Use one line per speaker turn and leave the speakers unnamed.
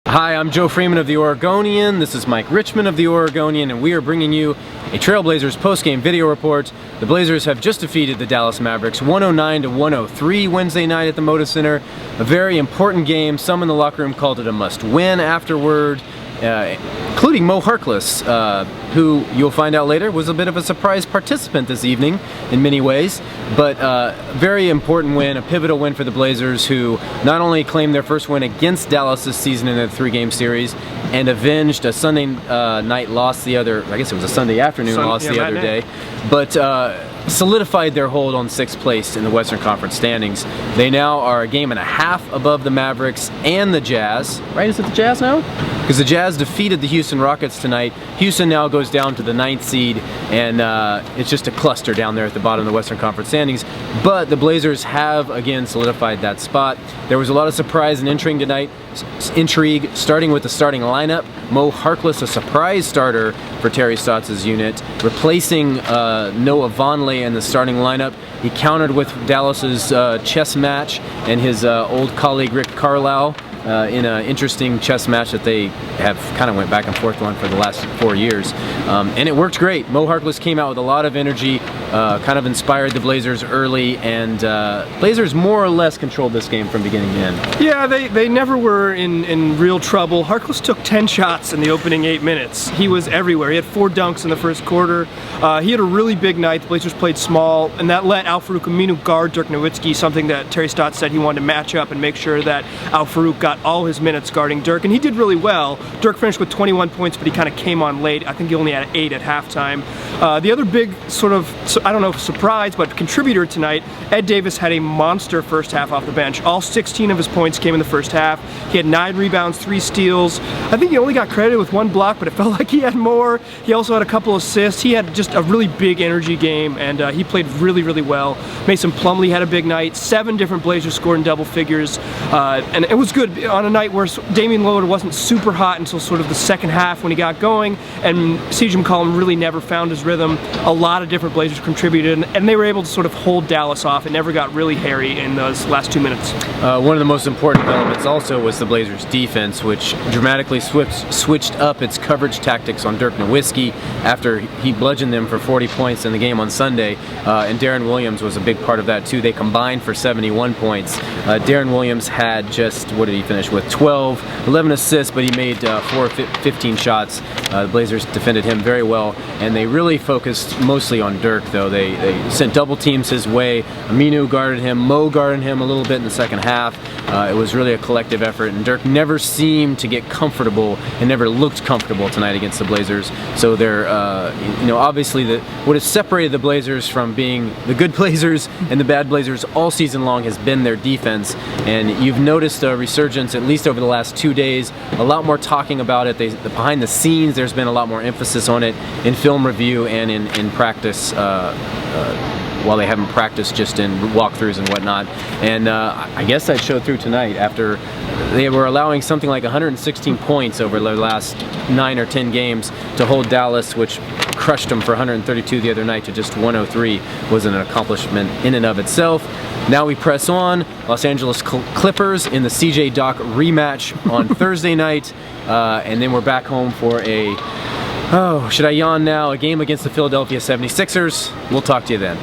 Hi, I'm Joe Freeman of the Oregonian. This is Mike Richman of the Oregonian, and we are bringing you a Trail Blazers postgame video report. The Blazers have just defeated the Dallas Mavericks 109-103 Wednesday night at the Moda Center. A very important game. Some in the locker room called it a must-win afterward, including Mo Harkless, who you'll find out later was a bit of a surprise participant this evening in many ways. But very important win, a pivotal win for the Blazers, who not only claimed their first win against Dallas this season in a 3-game series and avenged a Sunday night loss I guess it was a Sunday afternoon loss the other day, but solidified their hold on 6th place in the Western Conference standings. They now are a game and a half above the Mavericks and the Jazz. Right, is it the Jazz now? Because the Jazz defeated the Houston Rockets tonight. Houston now goes down to the 9th seed, and it's just a cluster down there at the bottom of the Western Conference standings. But the Blazers have again solidified that spot. There was a lot of surprise and intrigue tonight. Starting with the starting lineup. Mo Harkless, a surprise starter for Terry Stotts' unit, replacing Noah Vonleh in the starting lineup. He countered with Dallas's chess match and his old colleague Rick Carlisle in an interesting chess match that they have kind of went back and forth on for the last 4 years. And it worked great. Mo Harkless came out with a lot of energy, kind of inspired the Blazers early, and Blazers more or less controlled this game from beginning to end.
Yeah, they never were in real trouble. Harkless took 10 shots in the opening 8 minutes. He was everywhere. He had 4 dunks in the first quarter. He had a really big night. The Blazers played small, and that let Al-Farouq Aminu guard Dirk Nowitzki, something that Terry Stotts said he wanted to match up and make sure that Al-Farouq got all his minutes guarding Dirk, and he did really well. Dirk finished with 21 points, but he kind of came on late. I think he only had 8 at halftime. The other big sort of, I don't know if surprise, but contributor tonight, Ed Davis had a monster first half off the bench. All 16 of his points came in the first half. He had 9 rebounds, 3 steals. I think he only got credited with 1 block, but it felt like he had more. He also had a couple assists. He had just a really big energy game, and he played really, really well. Mason Plumlee had a big night. 7 different Blazers scored in double figures, and it was good on a night where Damian Lillard wasn't super hot until sort of the second half when he got going, and CJ McCollum really never found his rhythm. A lot of different Blazers contributed, and they were able to sort of hold Dallas off. It never got really hairy in those last 2 minutes.
One of the most important developments also was the Blazers' defense, which dramatically switched up its coverage tactics on Dirk Nowitzki after he bludgeoned them for 40 points in the game on Sunday, and Deron Williams was a big part of that too. They combined for 71 points. Deron Williams had just, what did he finish with? 11 assists, but he made 4 of 15 shots. The Blazers defended him very well, and they really focused mostly on Dirk, though. They sent double teams his way. Aminu guarded him, Mo guarded him a little bit in the second half. It was really a collective effort, and Dirk never seemed to get comfortable and never looked comfortable tonight against the Blazers. So they're, obviously what has separated the Blazers from being the good Blazers and the bad Blazers all season long has been their defense, and you've noticed a resurgence, at least over the last 2 days, a lot more talking about it. Behind the scenes, there's been a lot more emphasis on it in film review and in practice, while they haven't practiced just in walkthroughs and whatnot. And I guess that showed through tonight after they were allowing something like 116 points over the last 9 or 10 games to hold Dallas, which crushed them for 132 the other night to just 103, was an accomplishment in and of itself. Now we press on. Los Angeles Clippers in the CJ Doc rematch on Thursday night, and then we're back home for should I yawn now? A game against the Philadelphia 76ers. We'll talk to you then.